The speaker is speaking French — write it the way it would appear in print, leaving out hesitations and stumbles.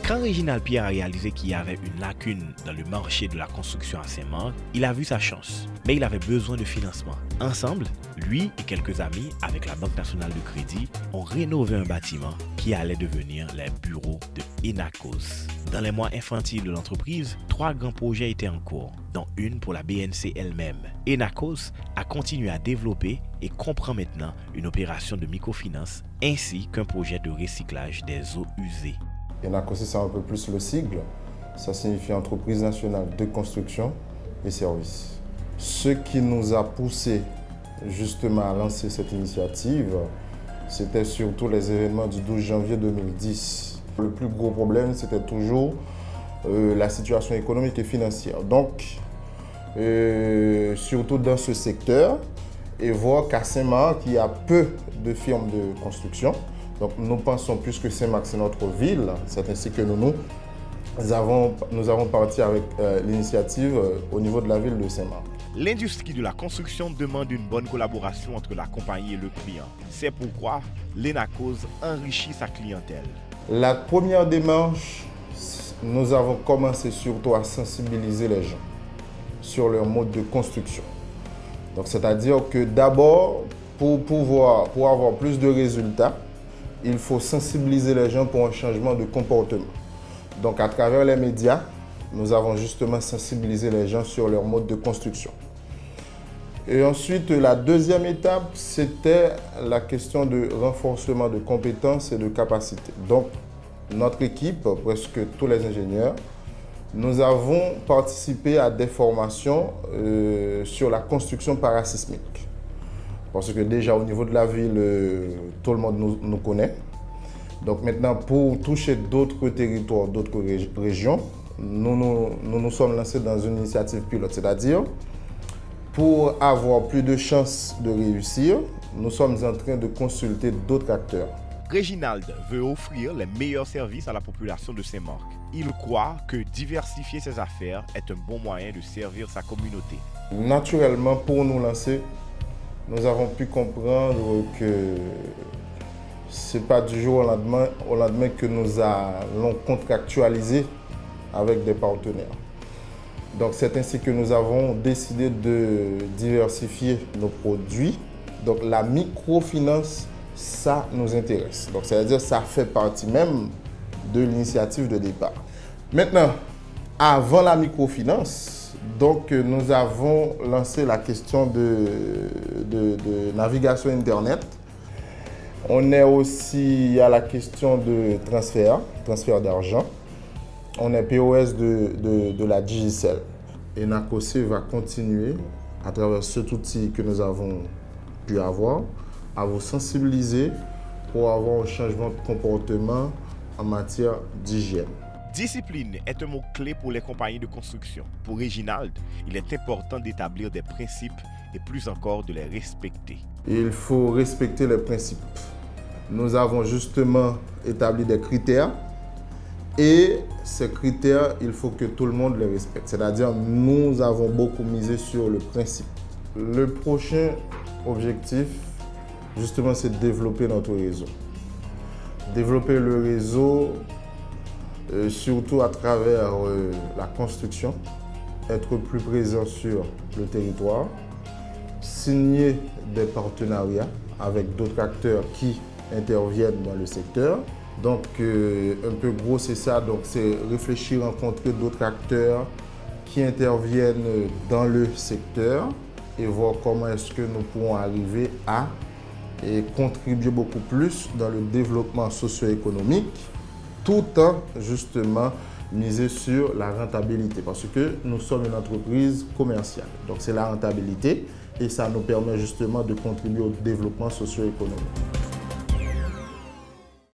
Quand Réginald Pierre a réalisé qu'il y avait une lacune dans le marché de la construction à Saint-Marc, il a vu sa chance, mais il avait besoin de financement. Ensemble, lui et quelques amis, avec la Banque nationale de crédit, ont rénové un bâtiment qui allait devenir les bureaux de Enacos. Dans les mois infantiles de l'entreprise, 3 grands projets étaient en cours, dont une pour la BNC elle-même. Enacos a continué à développer et comprend maintenant une opération de microfinance ainsi qu'un projet de recyclage des eaux usées. Enacos, c'est un peu plus le sigle. Ça signifie Entreprise nationale de construction et services. Ce qui nous a poussé justement à lancer cette initiative, c'était surtout les événements du 12 janvier 2010. Le plus gros problème, c'était toujours la situation économique et financière. Donc, surtout dans ce secteur, et voir qu'à Saint-Marc, il y a peu de firmes de construction. Donc nous pensons plus que Saint-Marc, c'est notre ville. C'est ainsi que nous avons parti avec l'initiative au niveau de la ville de Saint-Marc. L'industrie de la construction demande une bonne collaboration entre la compagnie et le client. C'est pourquoi l'Enacos enrichit sa clientèle. La première démarche, nous avons commencé surtout à sensibiliser les gens sur leur mode de construction. Donc c'est-à-dire que d'abord, pour avoir plus de résultats, il faut sensibiliser les gens pour un changement de comportement. Donc à travers les médias, nous avons justement sensibilisé les gens sur leur mode de construction. Et ensuite, la deuxième étape, c'était la question de renforcement de compétences et de capacités. Donc notre équipe, presque tous les ingénieurs, nous avons participé à des formations sur la construction parasismique. Parce que déjà au niveau de la ville, tout le monde nous connaît. Donc maintenant, pour toucher d'autres territoires, d'autres régions, nous sommes lancés dans une initiative pilote. C'est-à-dire, pour avoir plus de chances de réussir, nous sommes en train de consulter d'autres acteurs. Réginald veut offrir les meilleurs services à la population de Saint-Marc. Il croit que diversifier ses affaires est un bon moyen de servir sa communauté. Naturellement, pour nous lancer, nous avons pu comprendre que ce n'est pas du jour au lendemain que nous allons contractualiser avec des partenaires. Donc c'est ainsi que nous avons décidé de diversifier nos produits. Donc la microfinance, ça nous intéresse. Donc c'est-à-dire que ça fait partie même de l'initiative de départ. Maintenant, avant la microfinance, donc, nous avons lancé la question de navigation Internet. On est aussi à la question de transfert d'argent. On est POS de la Digicel. Enacos va continuer, à travers cet outil que nous avons pu avoir, à vous sensibiliser pour avoir un changement de comportement en matière d'hygiène. Discipline est un mot-clé pour les compagnies de construction. Pour Réginald, il est important d'établir des principes et plus encore de les respecter. Il faut respecter les principes. Nous avons justement établi des critères et ces critères, il faut que tout le monde les respecte. C'est-à-dire, nous avons beaucoup misé sur le principe. Le prochain objectif, justement, c'est de développer notre réseau. Développer le réseau, surtout à travers la construction, être plus présent sur le territoire, signer des partenariats avec d'autres acteurs qui interviennent dans le secteur. Donc un peu gros c'est ça, donc c'est réfléchir, rencontrer d'autres acteurs qui interviennent dans le secteur et voir comment est-ce que nous pourrons arriver à contribuer beaucoup plus dans le développement socio-économique, tout en justement miser sur la rentabilité parce que nous sommes une entreprise commerciale. Donc c'est la rentabilité et ça nous permet justement de contribuer au développement socio-économique.